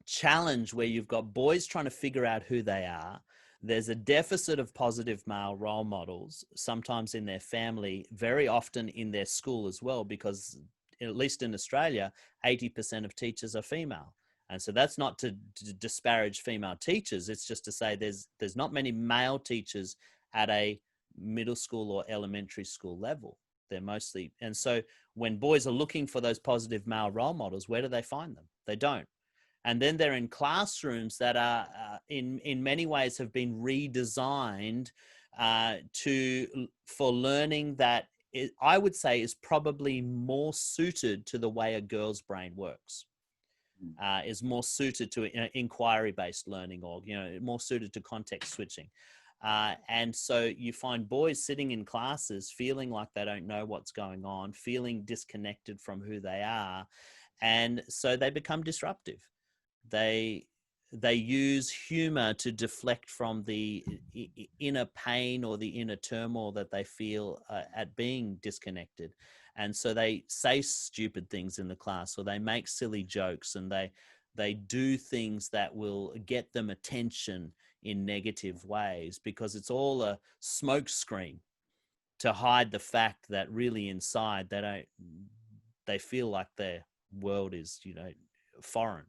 challenge, where you've got boys trying to figure out who they are. There's a deficit of positive male role models, sometimes in their family, very often in their school as well, because at least in Australia, 80% of teachers are female. And so that's not to disparage female teachers. It's just to say there's not many male teachers at a middle school or elementary school level. They're mostly, and so when boys are looking for those positive male role models, where do they find them? They don't. And then they're in classrooms that are, in many ways, have been redesigned for learning that I would say is probably more suited to the way a girl's brain works. Is more suited to inquiry-based learning, or more suited to context switching. And so you find boys sitting in classes feeling like they don't know what's going on, feeling disconnected from who they are. And so they become disruptive. They use humor to deflect from the inner pain or the inner turmoil that they feel at being disconnected. And so they say stupid things in the class, or they make silly jokes, and they do things that will get them attention in negative ways, because it's all a smoke screen to hide the fact that really inside they feel like their world is, foreign,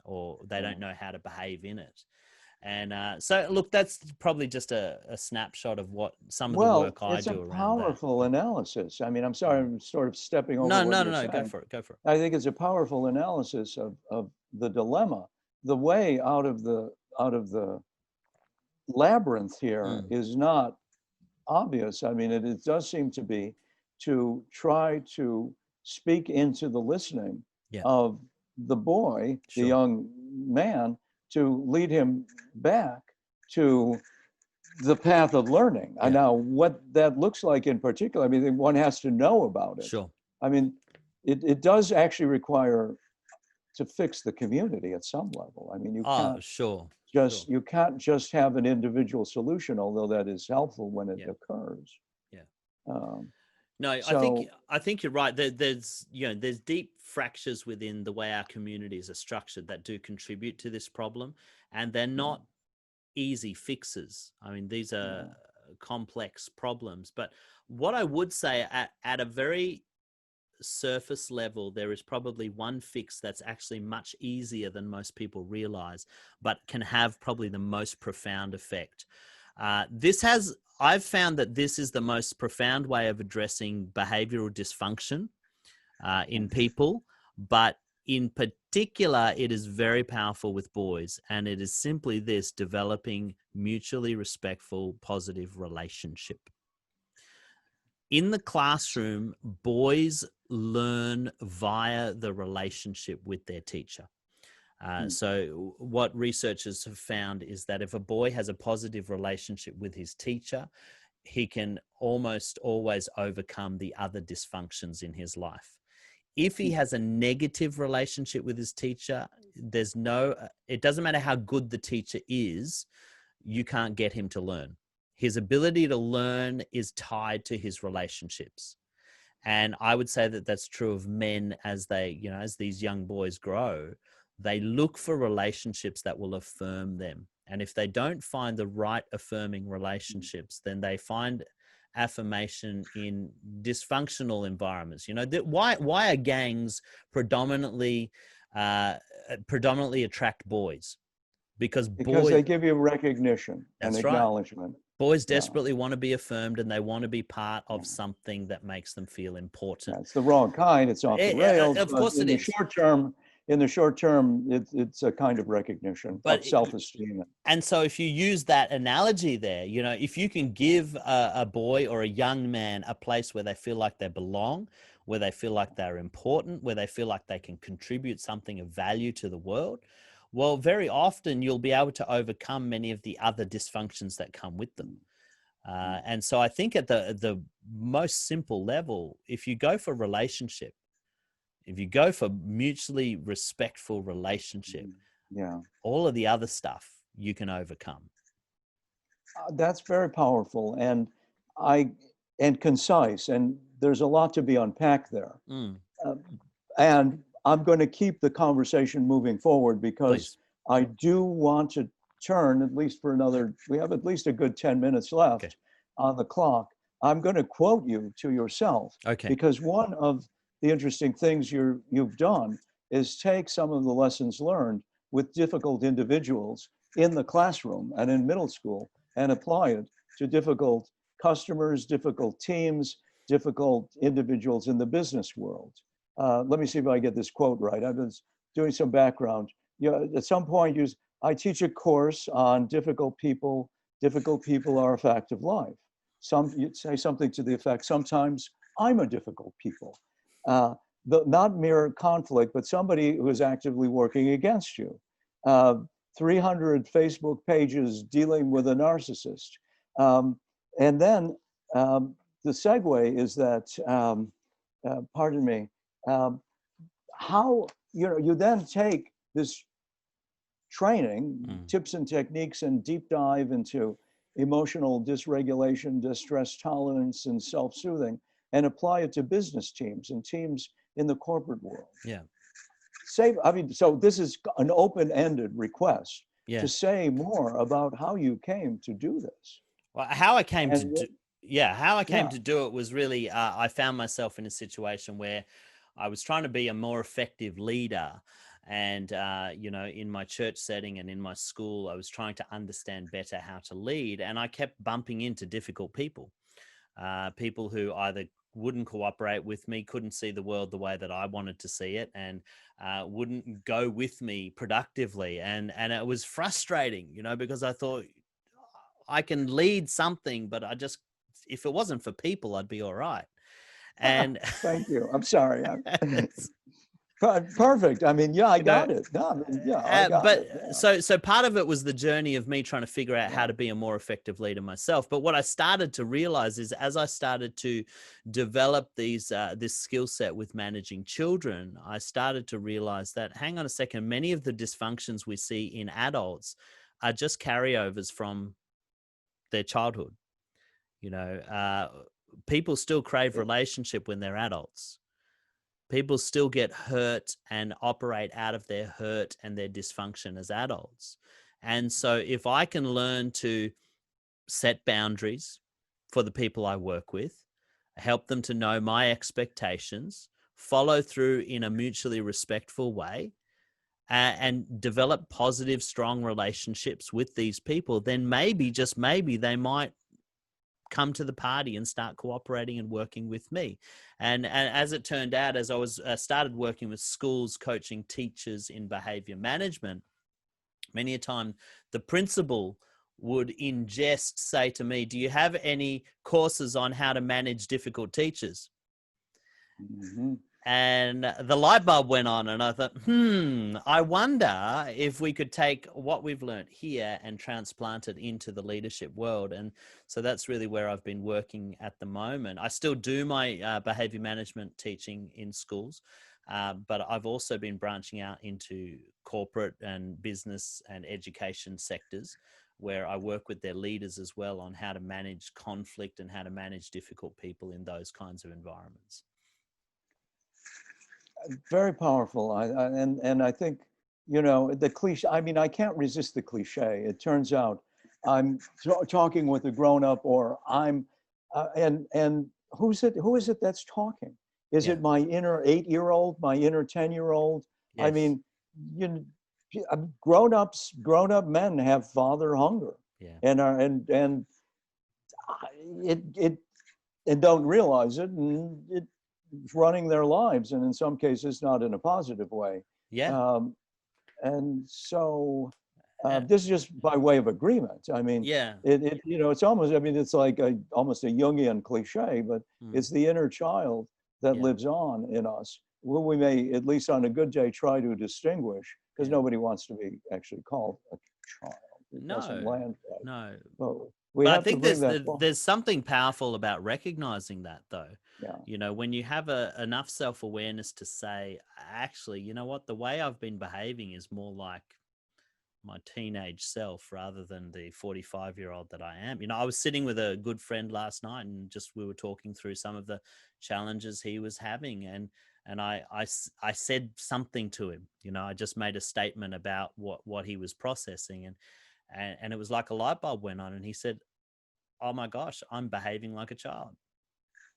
or they don't know how to behave in it. And so, look, that's probably just a snapshot of what some of the Well, work I it's a do around that. powerful analysis. I mean, I'm sorry, I'm sort of stepping over No, what no, no, you're no. Go saying. for it. Go for it. I think it's a powerful analysis of the dilemma. The way out of the labyrinth here is not obvious. I mean, it does seem to be to try to speak into the listening Yeah. of the boy, the Sure. young man, to lead him back to the path of learning. Yeah. And now, what that looks like in particular, I mean, one has to know about it. Sure. I mean, it does actually require to fix the community at some level. I mean, you Oh, can't sure. just Sure. you can't just have an individual solution, although that is helpful when it Yeah. occurs. Yeah. Um, No, so I think you're right. There's there's deep fractures within the way our communities are structured that do contribute to this problem, and they're yeah, not easy fixes. I mean, these are yeah, complex problems. But what I would say at a very surface level, there is probably one fix that's actually much easier than most people realize, but can have probably the most profound effect. I've found that this is the most profound way of addressing behavioral dysfunction in people, but in particular, it is very powerful with boys, and it is simply this: developing mutually respectful, positive relationship. In the classroom, boys learn via the relationship with their teacher. So what researchers have found is that if a boy has a positive relationship with his teacher, he can almost always overcome the other dysfunctions in his life. If he has a negative relationship with his teacher, it doesn't matter how good the teacher is, you can't get him to learn. His ability to learn is tied to his relationships. And I would say that that's true of men as as these young boys grow, they look for relationships that will affirm them. And if they don't find the right affirming relationships, then they find affirmation in dysfunctional environments. Why are gangs predominantly attract boys? Because because boys, they give you recognition and that's right. acknowledgement. Boys Yeah, desperately want to be affirmed, and they want to be part of something that makes them feel important. that's the wrong kind. It's off the rails. Of But course it is. in the short term, it's a kind of recognition But of self-esteem. and so if you use that analogy there, if you can give a boy or a young man a place where they feel like they belong, where they feel like they're important, where they feel like they can contribute something of value to the world, well, very often you'll be able to overcome many of the other dysfunctions that come with them. And so I think at the most simple level, if you go for relationship, if you go for mutually respectful relationship, Yeah, all of the other stuff you can overcome. that's very powerful I and concise, and there's a lot to be unpacked there. Mm, Uh, and I'm going to keep the conversation moving forward because please. I do want to turn at least for another. We have at least a good 10 minutes left Okay. on the clock. I'm going to quote you to yourself Okay. because one of the interesting things you've done is take some of the lessons learned with difficult individuals in the classroom and in middle school and apply it to difficult customers, difficult teams, difficult individuals in the business world. Let me see if I get this quote right. I was doing some background. At some point, I teach a course on difficult people. Difficult people are a fact of life. You'd say something to the effect, sometimes I'm a difficult people. Not mere conflict, but somebody who is actively working against you. 300 Facebook pages dealing with a narcissist. And then the segue is that, pardon me, how, you then take this training, tips and techniques, and deep dive into emotional dysregulation, distress tolerance, and self-soothing, and apply it to business teams and teams in the corporate world. Yeah. So this is an open-ended request Yeah. to say more about how you came to do this. Well, how I came to do, how I came Yeah. to do it was really, I found myself in a situation where I was trying to be a more effective leader. And, you know, in my church setting and in my school, I was trying to understand better how to lead. And I kept bumping into difficult people, people who either wouldn't cooperate with me, couldn't see the world the way that I wanted to see it, and wouldn't go with me productively. And it was frustrating, you know, because I thought I can lead something, but if it wasn't for people, I'd be all right. And Thank you. I'm sorry. Perfect. I mean, yeah, I you know, got it. No, I mean, yeah, I got but it. Yeah. so part of it was the journey of me trying to figure out how to be a more effective leader myself. But what I started to realize is, as I started to develop this skill set with managing children, I started to realize that, hang on a second, many of the dysfunctions we see in adults are just carryovers from their childhood. You know, people still crave relationship when they're adults. People still get hurt and operate out of their hurt and their dysfunction as adults. And so if I can learn to set boundaries for the people I work with, help them to know my expectations, follow through in a mutually respectful way, and develop positive, strong relationships with these people, then maybe, just maybe, they might come to the party and start cooperating and working with me. And as it turned out, as I was started working with schools, coaching teachers in behavior management, many a time the principal would in jest say to me, "Do you have any courses on how to manage difficult teachers?" Mm-hmm. And the light bulb went on, and I thought, I wonder if we could take what we've learned here and transplant it into the leadership world. And so that's really where I've been working at the moment. I still do my behavior management teaching in schools, but I've also been branching out into corporate and business and education sectors, where I work with their leaders as well on how to manage conflict and how to manage difficult people in those kinds of environments. Very powerful. And I think, you know, the cliche, I mean, I can't resist the cliche. It turns out I'm talking with a grown up, or I'm, and who is it that's talking? Is it my inner 8-year-old, my inner 10-year-old? Yes. I mean, grown up men have father hunger, and don't realize it, and it's running their lives, and in some cases not in a positive way. And so this is just by way of agreement. I mean, it you know, it's almost, I mean, it's like almost a Jungian cliche, but it's the inner child that lives on in us. Well, we may, at least on a good day, try to distinguish, because nobody wants to be actually called a child. It doesn't land right. No. But I think there's something powerful about recognizing that, though. Yeah. You know, when you have enough self-awareness to say, actually, you know what, the way I've been behaving is more like my teenage self rather than the 45-year-old that I am. You know, I was sitting with a good friend last night, and we were talking through some of the challenges he was having, and I said something to him. You know, I just made a statement about what he was processing, and it was like a light bulb went on, and he said, "Oh my gosh, I'm behaving like a child."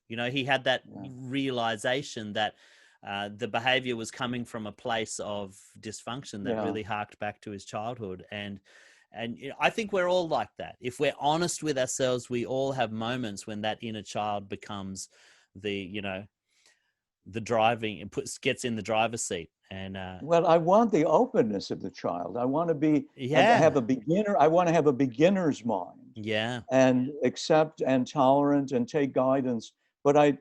You know, he had that realization that the behavior was coming from a place of dysfunction that really harked back to his childhood. And you know, I think we're all like that. If we're honest with ourselves, we all have moments when that inner child becomes the driving and gets in the driver's seat. And well, I want the openness of the child. I want to be have a beginner. I want to have a beginner's mind. And accept and tolerant and take guidance. But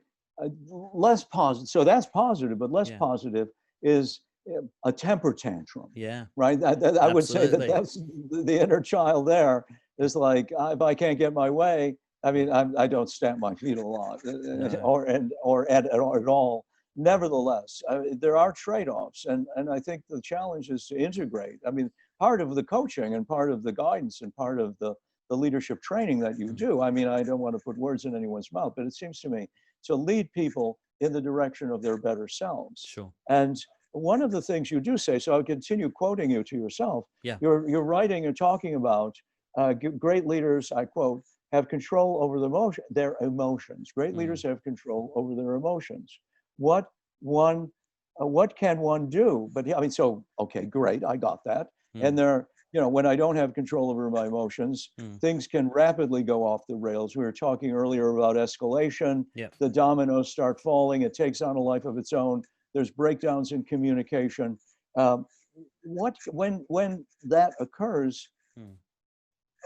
less positive. So that's positive, but less positive is a temper tantrum. Right. I would say that's the inner child. There is like, if I can't get my way, I mean, I don't stamp my feet a lot, or at all. Nevertheless, there are trade-offs, and I think the challenge is to integrate. I mean, part of the coaching and part of the guidance and part of the leadership training that you do. I mean, I don't want to put words in anyone's mouth, but it seems to me to lead people in the direction of their better selves. And one of the things you do say, so I'll continue quoting you to yourself. You're writing and talking about great leaders, I quote, have control over their emotions. Great leaders have control over their emotions. What one what can one do? But I mean, so, okay, great, I got that. And there, when I don't have control over my emotions, things can rapidly go off the rails. We were talking earlier about escalation. Yep. The dominoes start falling. It takes on a life of its own. There's breakdowns in communication. When that occurs,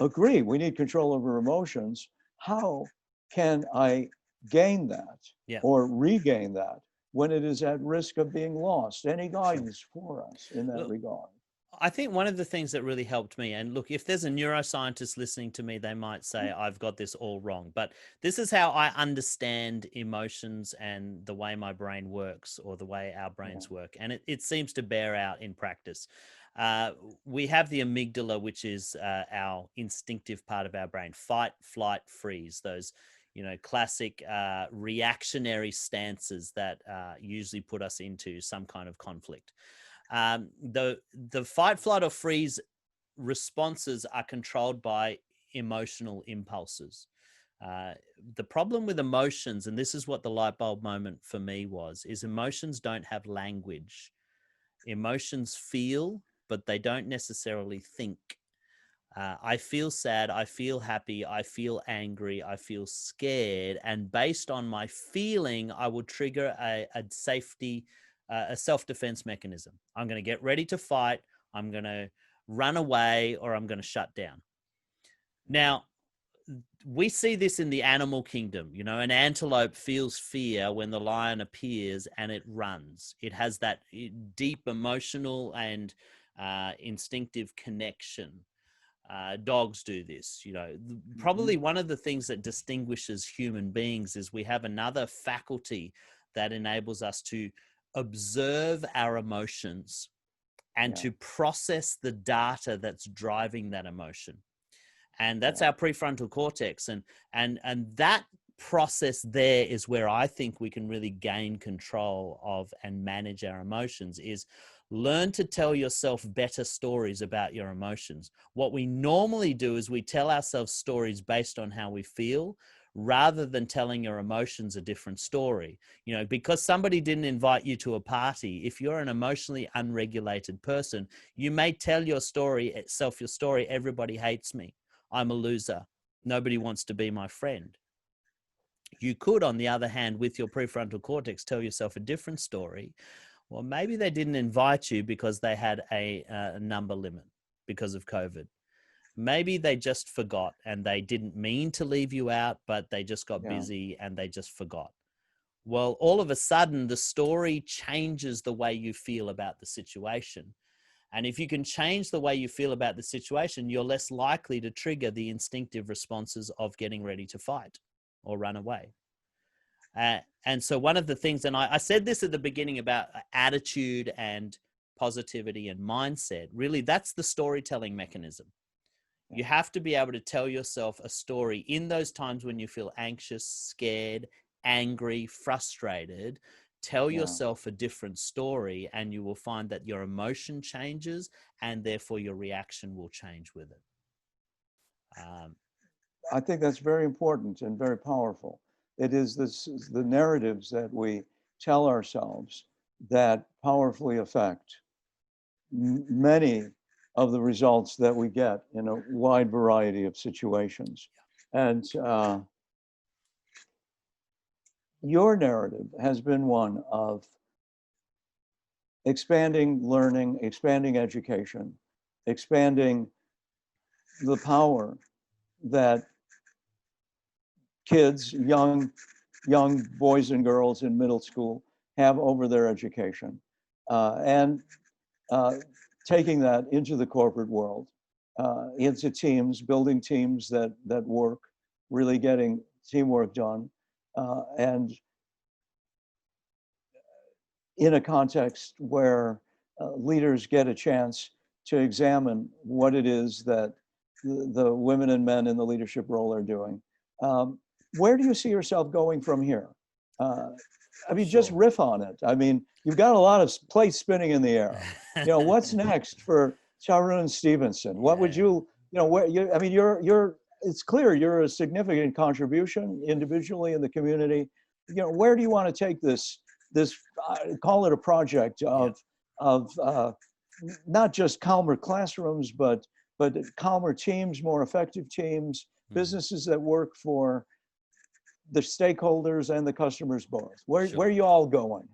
agree, we need control over emotions. How can I gain that or regain that when it is at risk of being lost? Any guidance for us in that regard? I think one of the things that really helped me, and look, if there's a neuroscientist listening to me, they might say, I've got this all wrong, but this is how I understand emotions and the way my brain works, or the way our brains work. And it seems to bear out in practice. We have the amygdala, which is our instinctive part of our brain: fight, flight, freeze, those classic reactionary stances that usually put us into some kind of conflict. The fight, flight, or freeze responses are controlled by emotional impulses. The problem with emotions, and this is what the light bulb moment for me was, is emotions don't have language. Emotions feel, but they don't necessarily think. I feel sad, I feel happy, I feel angry, I feel scared, and based on my feeling, I will trigger a self-defense mechanism. I'm going to get ready to fight, I'm going to run away, or I'm going to shut down. Now, we see this in the animal kingdom. An antelope feels fear when the lion appears and it runs. It has that deep emotional and instinctive connection. Dogs do this. Probably one of the things that distinguishes human beings is we have another faculty that enables us to observe our emotions and to process the data that's driving that emotion. And that's our prefrontal cortex. And that process there is where I think we can really gain control of and manage our emotions, is learn to tell yourself better stories about your emotions. What we normally do is we tell ourselves stories based on how we feel, rather than telling your emotions a different story. Because somebody didn't invite you to a party, if you're an emotionally unregulated person, you may tell yourself your story, everybody hates me, I'm a loser, nobody wants to be my friend. You could, on the other hand, with your prefrontal cortex, tell yourself a different story. Well, maybe they didn't invite you because they had a number limit because of COVID. Maybe they just forgot, and they didn't mean to leave you out, but they just got busy and they just forgot. Well, all of a sudden, the story changes the way you feel about the situation. And if you can change the way you feel about the situation, you're less likely to trigger the instinctive responses of getting ready to fight or run away. And so one of the things, and I said this at the beginning about attitude and positivity and mindset, really that's the storytelling mechanism. You have to be able to tell yourself a story in those times when you feel anxious, scared, angry, frustrated. Tell yourself a different story, and you will find that your emotion changes, and therefore your reaction will change with it. I think that's very important and very powerful. It is the narratives that we tell ourselves that powerfully affect many of the results that we get in a wide variety of situations. And your narrative has been one of expanding learning, expanding education, expanding the power that kids, young boys and girls in middle school have over their education, and taking that into the corporate world, into teams, building teams that work, really getting teamwork done, and in a context where leaders get a chance to examine what it is that the women and men in the leadership role are doing. Where do you see yourself going from here? I mean, just riff on it. I mean, you've got a lot of plates spinning in the air. What's next for Tarun Stevenson? What would you, where you, I mean, it's clear you're a significant contribution individually in the community. Where do you want to take this this call it a project of not just calmer classrooms, but calmer teams, more effective teams, businesses that work for the stakeholders and the customers both. Where are you all going?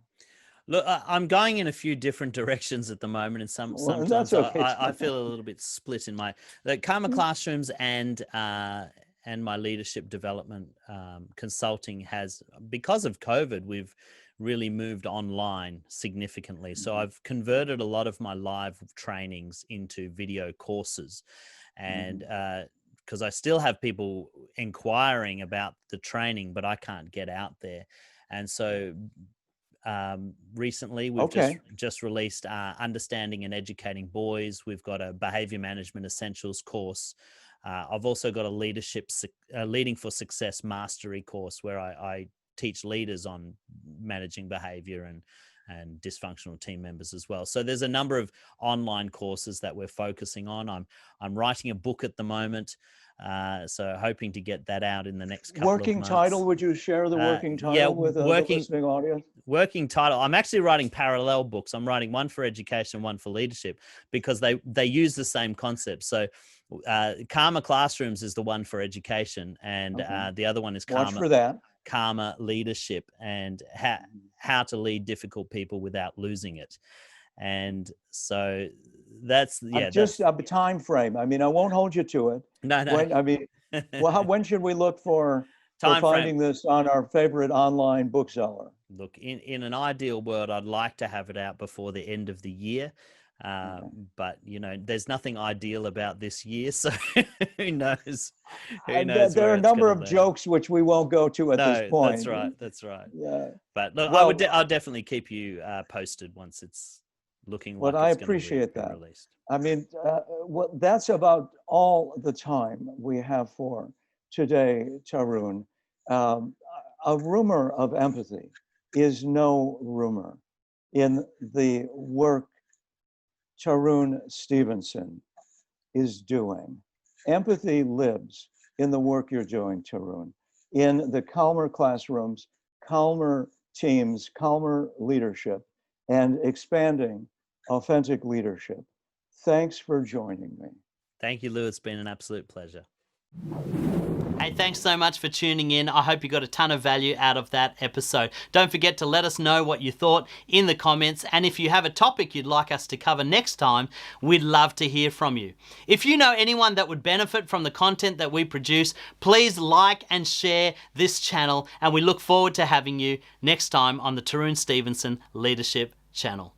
Look, I'm going in a few different directions at the moment, and sometimes that's okay. I feel a little bit split in the Karma Classrooms and my leadership development consulting has, because of COVID, we've really moved online significantly. So I've converted a lot of my live trainings into video courses, and because I still have people inquiring about the training, but I can't get out there, and so. Recently we've just released Understanding and Educating Boys. We've got a Behaviour Management Essentials course. I've also got a Leading for Success Mastery course where I teach leaders on managing behavior and dysfunctional team members as well. So there's a number of online courses that we're focusing on. I'm writing a book at the moment. So hoping to get that out in the next couple of months. Working title, would you share the working title with the listening audience? Working title. I'm actually writing parallel books. I'm writing one for education, one for leadership, because they use the same concept. So Karma Classrooms is the one for education, and the other one is Karma Leadership, and how to lead difficult people without losing it. And so that's just a time frame. I mean, I won't hold you to it. No. When should we look for finding this on our favorite online bookseller? Look, in an ideal world, I'd like to have it out before the end of the year. But there's nothing ideal about this year, so who knows? There are a number of jokes which we won't go to at this point. That's right. Yeah. But look, I'll definitely keep you posted once it's looking like I appreciate that. Released. I mean, that's about all the time we have for today, Tarun. A rumor of empathy is no rumor. In the work Tarun Stevenson is doing, empathy lives in the work you're doing, Tarun, in the calmer classrooms, calmer teams, calmer leadership, and expanding authentic leadership. Thanks for joining me. Thank you, Lou. It's been an absolute pleasure. Hey, thanks so much for tuning in. I hope you got a ton of value out of that episode. Don't forget to let us know what you thought in the comments, and if you have a topic you'd like us to cover next time, we'd love to hear from you. If you know anyone that would benefit from the content that we produce, please like and share this channel, and we look forward to having you next time on the Tarun Stevenson Leadership Channel.